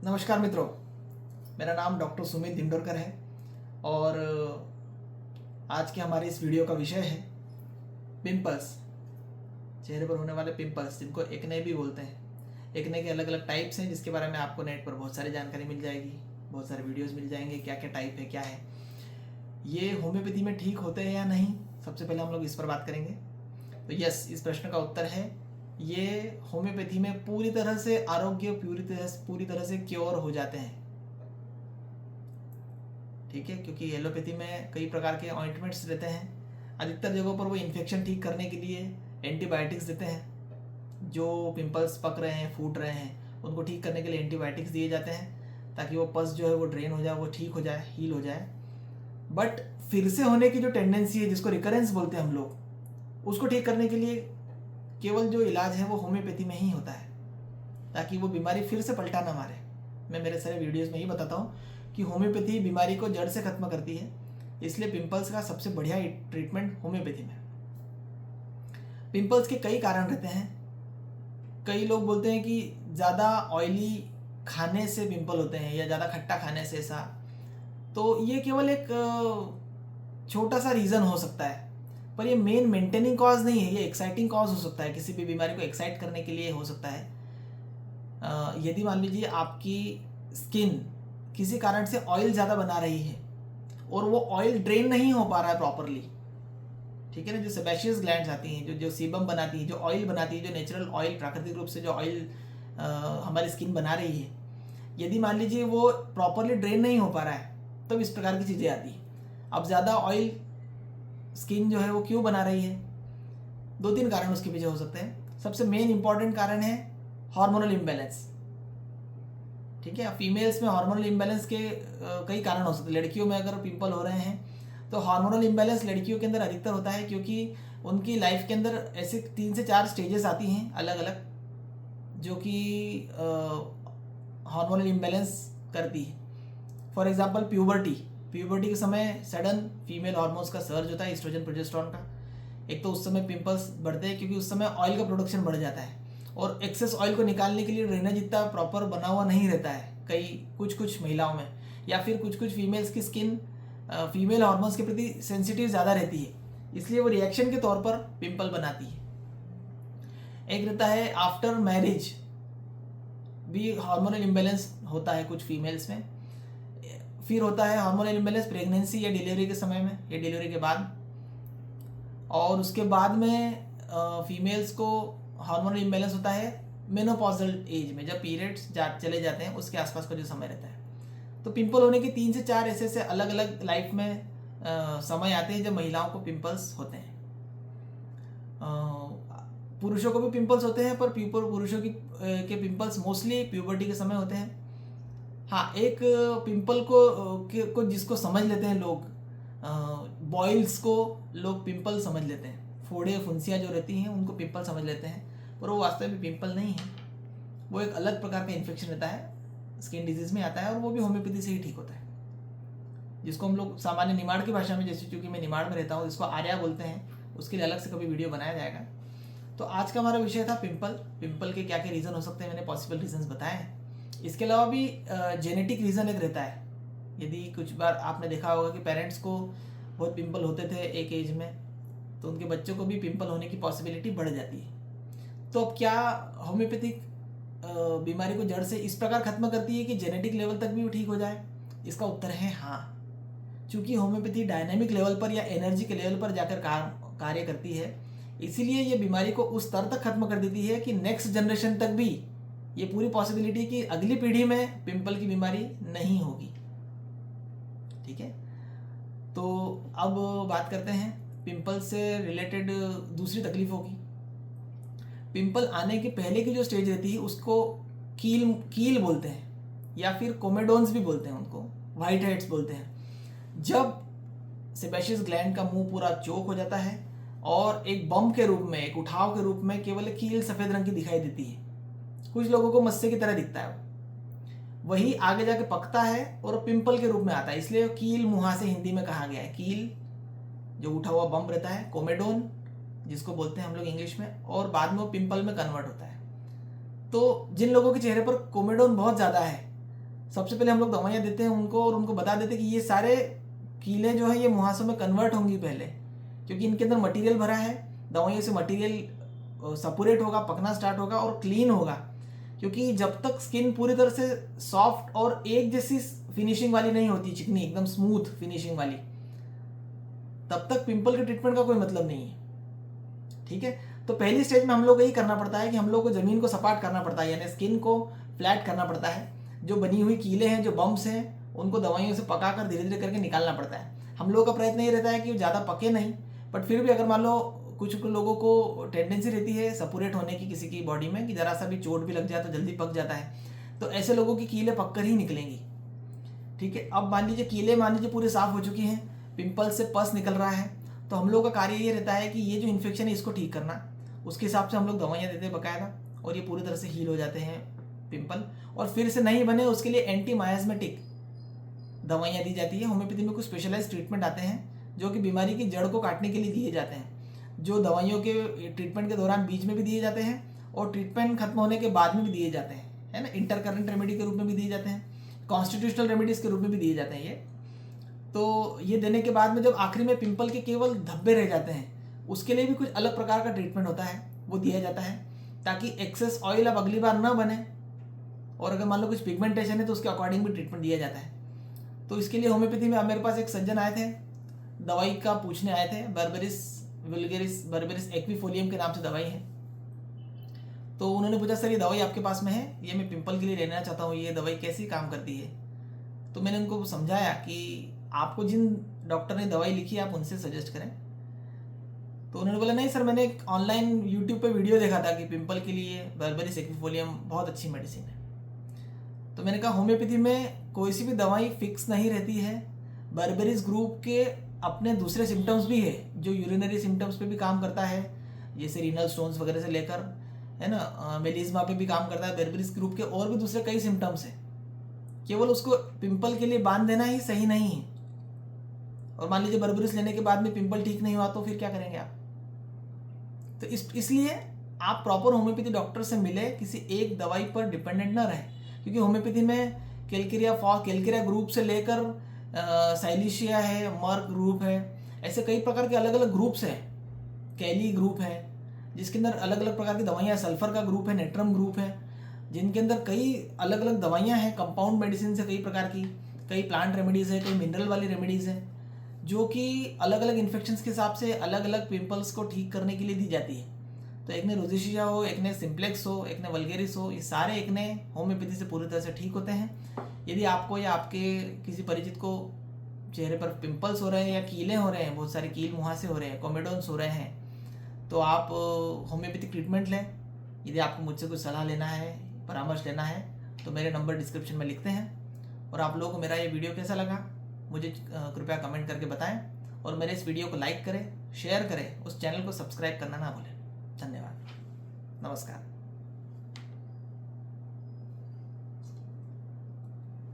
नमस्कार मित्रों, मेरा नाम डॉक्टर सुमित दिंडोरकर है और आज के हमारे इस वीडियो का विषय है पिंपल्स। चेहरे पर होने वाले पिंपल्स, जिनको एक्ने भी बोलते हैं। एक्ने के अलग अलग टाइप्स हैं, जिसके बारे में आपको नेट पर बहुत सारी जानकारी मिल जाएगी, बहुत सारे वीडियोस मिल जाएंगे, क्या क्या टाइप है, क्या है ये, होम्योपैथी में ठीक होते हैं या नहीं। सबसे पहले हम लोग इस पर बात करेंगे। तो यस, इस प्रश्न का उत्तर है ये होम्योपैथी में पूरी तरह से आरोग्य, पूरी तरह से क्योर हो जाते हैं। ठीक है, क्योंकि एलोपैथी में कई प्रकार के ऑइंटमेंट्स रहते हैं। अधिकतर जगहों पर वो इन्फेक्शन ठीक करने के लिए एंटीबायोटिक्स देते हैं। जो पिंपल्स पक रहे हैं, फूट रहे हैं, उनको ठीक करने के लिए एंटीबायोटिक्स दिए जाते हैं ताकि वो पस जो है वो ड्रेन हो जाए, वो ठीक हो जाए, हील हो जाए। बट फिर से होने की जो टेंडेंसी है, जिसको रिकरेंस बोलते हैं हम लोग, उसको ठीक करने के लिए केवल जो इलाज है वो होम्योपैथी में ही होता है, ताकि वो बीमारी फिर से पलटा ना मारे। मैं मेरे सारे वीडियोस में ही बताता हूँ कि होम्योपैथी बीमारी को जड़ से खत्म करती है, इसलिए पिंपल्स का सबसे बढ़िया ट्रीटमेंट होम्योपैथी में। पिंपल्स के कई कारण रहते हैं। कई लोग बोलते हैं कि ज़्यादा ऑयली खाने से पिंपल होते हैं या ज़्यादा खट्टा खाने से ऐसा। तो ये केवल एक छोटा सा रीज़न हो सकता है, पर ये मेन मेंटेनिंग कॉज नहीं है। ये एक्साइटिंग कॉज हो सकता है, किसी भी बीमारी को एक्साइट करने के लिए हो सकता है। यदि मान लीजिए आपकी स्किन किसी कारण से ऑयल ज़्यादा बना रही है और वो ऑयल ड्रेन नहीं हो पा रहा है प्रॉपरली, ठीक है ना, जो सेबेशियस ग्लैंड्स आती हैं, जो सीबम बनाती हैं, जो ऑयल बनाती है, जो नेचुरल ऑयल, प्राकृतिक रूप से जो ऑयल हमारी स्किन बना रही है, यदि मान लीजिए वो प्रॉपरली ड्रेन नहीं हो पा रहा है, तब इस प्रकार की चीज़ें आती हैं। अब ज़्यादा ऑयल स्किन जो है वो क्यों बना रही है? 2-3 कारण उसके पीछे हो सकते हैं। सबसे मेन इंपॉर्टेंट कारण है हार्मोनल इम्बैलेंस। ठीक है, फीमेल्स में हार्मोनल इम्बैलेंस के कई कारण हो सकते हैं। लड़कियों में अगर पिंपल हो रहे हैं तो हार्मोनल इम्बैलेंस लड़कियों के अंदर अधिकतर होता है, क्योंकि उनकी लाइफ के अंदर ऐसे 3 से 4 स्टेजेस आती हैं अलग अलग, जो कि हार्मोनल इम्बैलेंस करती है। फॉर एग्जांपल प्यूबर्टी के समय सडन फीमेल हार्मोन्स का सर्ज होता है, एस्ट्रोजन प्रोजेस्टेरोन का। एक तो उस समय पिंपल्स बढ़ते हैं क्योंकि उस समय ऑयल का प्रोडक्शन बढ़ जाता है और एक्सेस ऑयल को निकालने के लिए ड्रेनेज इतना प्रॉपर बना हुआ नहीं रहता है कुछ महिलाओं में, या फिर कुछ फीमेल्स की स्किन फीमेल हार्मोन्स के प्रति सेंसिटिव ज़्यादा रहती है, इसलिए वो रिएक्शन के तौर पर पिंपल बनाती है। एक रहता है आफ्टर मैरिज भी हार्मोनल इम्बैलेंस होता है कुछ फीमेल्स में। फिर होता है हार्मोनल इम्बैलेंस प्रेगनेंसी या डिलीवरी के समय में या डिलीवरी के बाद। और उसके बाद में फीमेल्स को हार्मोनल इम्बैलेंस होता है मेनोपॉजल एज में, जब पीरियड्स चले जाते हैं उसके आसपास का जो समय रहता है। तो पिंपल होने के 3 से 4 ऐसे अलग अलग लाइफ में समय आते हैं जब महिलाओं को पिंपल्स होते हैं। पुरुषों को भी पिंपल्स होते हैं, पर पुरुषों के पिंपल्स मोस्टली प्यूबर्टी के समय होते हैं। हाँ, एक पिंपल को जिसको समझ लेते हैं लोग, बॉइल्स को लोग पिंपल समझ लेते हैं। फोड़े फुंसियाँ जो रहती हैं उनको पिंपल समझ लेते हैं, पर वो वास्तव में पिंपल नहीं है। वो एक अलग प्रकार का इन्फेक्शन रहता है, स्किन डिजीज में आता है, और वो भी होम्योपैथी से ही ठीक होता है, जिसको हम लोग सामान्य निमाड़ की भाषा में, जैसे चूँकि मैं निमाड़ में रहता हूँ, जिसको आर्या बोलते हैं, उसके लिए अलग से कभी वीडियो बनाया जाएगा। तो आज का हमारा विषय था पिंपल के क्या क्या रीज़न हो सकते हैं, मैंने पॉसिबल रीजंस बताए हैं। इसके अलावा भी जेनेटिक रीज़न एक रहता है। यदि कुछ बार आपने देखा होगा कि पेरेंट्स को बहुत पिंपल होते थे एक एज में, तो उनके बच्चों को भी पिंपल होने की पॉसिबिलिटी बढ़ जाती है। तो अब क्या होम्योपैथिक बीमारी को जड़ से इस प्रकार खत्म करती है कि जेनेटिक लेवल तक भी वो ठीक हो जाए? इसका उत्तर है हाँ। चूँकि होम्योपैथी डायनामिक लेवल पर या एनर्जी के लेवल पर जाकर कार्य करती है, इसीलिए ये बीमारी को उस स्तर तक खत्म कर देती है कि नेक्स्ट जनरेशन तक भी ये पूरी पॉसिबिलिटी कि अगली पीढ़ी में पिंपल की बीमारी नहीं होगी। ठीक है, तो अब बात करते हैं पिंपल से रिलेटेड दूसरी तकलीफों की। पिंपल आने के पहले की जो स्टेज रहती है उसको कील बोलते हैं, या फिर कोमेडोन्स भी बोलते हैं, उनको व्हाइट हेड्स बोलते हैं। जब सेबेशियस ग्लैंड का मुंह पूरा चोक हो जाता है और एक बम्प के रूप में, एक उठाव के रूप में केवल कील सफ़ेद रंग की दिखाई देती है, कुछ लोगों को मस्से की तरह दिखता है, वही आगे जाके पकता है और पिंपल के रूप में आता है, इसलिए कील मुहा से हिंदी में कहा गया है। कील जो उठा हुआ बम्प रहता है, कोमेडोन जिसको बोलते हैं हम लोग इंग्लिश में, और बाद में वो पिंपल में कन्वर्ट होता है। तो जिन लोगों के चेहरे पर कोमेडोन बहुत ज़्यादा है सबसे पहले हम लोग दवाइयाँ देते हैं उनको और उनको बता देते हैं कि ये सारे कीले जो है ये मुहासों में कन्वर्ट होंगी पहले, क्योंकि इनके अंदर मटेरियल भरा है। दवाइयों से मटेरियल सपुरेट होगा, पकना स्टार्ट होगा और क्लीन होगा, क्योंकि जब तक स्किन पूरी तरह से सॉफ्ट और एक जैसी फिनिशिंग वाली नहीं होती, चिकनी एकदम स्मूथ फिनिशिंग वाली, तब तक पिंपल के ट्रीटमेंट का कोई मतलब नहीं है। ठीक है, तो पहली स्टेज में हम लोग को यही करना पड़ता है कि हम लोग को जमीन को सपाट करना पड़ता है, यानी स्किन को फ्लैट करना पड़ता है। जो बनी हुई कीले हैं, जो बम्प्स हैं, उनको दवाइयों से पकाकर धीरे धीरे करके निकालना पड़ता है। हम लोगों का प्रयत्न ये रहता है कि वो ज़्यादा पके नहीं, बट फिर भी अगर मान लो कुछ लोगों को टेंडेंसी रहती है सपुरेट होने की किसी की बॉडी में, कि ज़रा सा भी चोट भी लग जाए तो जल्दी पक जाता है, तो ऐसे लोगों की कीले पककर ही निकलेंगी। ठीक है, अब मान लीजिए कीले पूरे साफ हो चुकी हैं, पिंपल से पस निकल रहा है, तो हम लोग का कार्य ये रहता है कि ये जो इन्फेक्शन है इसको ठीक करना। उसके हिसाब से हम लोग दवाइयाँ देते हैं बकायदा, और ये पूरी तरह से हील हो जाते हैं पिंपल। और फिर से नहीं बने उसके लिए एंटी मायास्मेटिक दवाइयाँ दी जाती है। होम्योपैथी में कुछ स्पेशलाइज ट्रीटमेंट आते हैं जो कि बीमारी की जड़ को काटने के लिए दिए जाते हैं, जो दवाइयों के ट्रीटमेंट के दौरान बीच में भी दिए जाते हैं और ट्रीटमेंट खत्म होने के बाद में भी दिए जाते हैं, है ना। इंटरकरेंट रेमेडी के रूप में भी दिए जाते हैं, कॉन्स्टिट्यूशनल रेमेडीज के रूप में भी दिए जाते हैं ये। तो ये देने के बाद में जब आखिरी में पिंपल के केवल धब्बे रह जाते हैं, उसके लिए भी कुछ अलग प्रकार का ट्रीटमेंट होता है, वो दिया जाता है, ताकि एक्सेस ऑयल अब अगली बार ना बने, और अगर मान लो कुछ पिगमेंटेशन है तो उसके अकॉर्डिंग भी ट्रीटमेंट दिया जाता है। तो इसके लिए होम्योपैथी में मेरे पास एक सज्जन आए थे, दवाई का पूछने आए थे, बर्बेरिस वुल्गेरिस बर्बेरिस एक्विफोलियम के नाम से दवाई है। तो उन्होंने पूछा सर ये दवाई आपके पास में है, ये मैं पिंपल के लिए लेना चाहता हूँ, ये दवाई कैसी काम करती है। तो मैंने उनको समझाया कि आपको जिन डॉक्टर ने दवाई लिखी आप उनसे सजेस्ट करें। तो उन्होंने बोला नहीं सर, मैंने एक ऑनलाइन यूट्यूब पे वीडियो देखा था कि पिंपल के लिए बर्बेरिस एक्विफोलियम बहुत अच्छी मेडिसिन है। तो मैंने कहा होम्योपैथी में कोई सी भी दवाई फिक्स नहीं रहती है। बर्बेरिस ग्रुप के अपने दूसरे सिम्टम्स भी है जो यूरिनरी सिम्टम्स पे भी काम करता है, जैसे रीनल स्टोन्स वगैरह से लेकर, है ना, मेलिज्मा पे भी काम करता है। बर्बेरिस ग्रुप के और भी दूसरे कई सिम्टम्स हैं, केवल उसको पिंपल के लिए बांध देना ही सही नहीं है। और मान लीजिए बर्बेरिस लेने के बाद में पिंपल ठीक नहीं हुआ तो फिर क्या करेंगे आप। तो इसलिए आप प्रॉपर होम्योपैथी डॉक्टर से मिले, किसी एक दवाई पर डिपेंडेंट ना रहे, क्योंकि होम्योपैथी में कैलकेरिया ग्रुप से लेकर साइलिशिया है, मर्क ग्रुप है, ऐसे कई प्रकार के अलग अलग ग्रुप्स हैं। कैली ग्रुप है जिसके अंदर अलग अलग प्रकार की दवाइयाँ, सल्फर का ग्रुप है, नेट्रम ग्रुप है, जिनके अंदर कई अलग अलग दवाइयाँ हैं, कंपाउंड मेडिसिन से कई प्रकार की, कई प्लांट रेमेडीज़ है, कई मिनरल वाली रेमेडीज़ है, जो कि अलग अलग इन्फेक्शंस के हिसाब से अलग अलग पिंपल्स को ठीक करने के लिए दी जाती है। तो एक ने रोजेशिया हो, एक ने सिम्प्लेक्स हो, एक ने वल्गेरिस हो, ये सारे एक ने होम्योपैथी से पूरी तरह से ठीक होते हैं। यदि आपको या आपके किसी परिचित को चेहरे पर पिंपल्स हो रहे हैं या कीले हो रहे हैं, बहुत सारे कील मुहासे हो रहे हैं, कोमेडोन्स हो रहे हैं, तो आप होम्योपैथिक ट्रीटमेंट लें। यदि आपको मुझसे कुछ सलाह लेना है, परामर्श लेना है, तो मेरे नंबर डिस्क्रिप्शन में लिखते हैं। और आप लोगों को मेरा ये वीडियो कैसा लगा मुझे कृपया कमेंट करके बताएं, और मेरे इस वीडियो को लाइक करें, शेयर करें, उस चैनल को सब्सक्राइब करना ना भूलें। धन्यवाद, नमस्कार।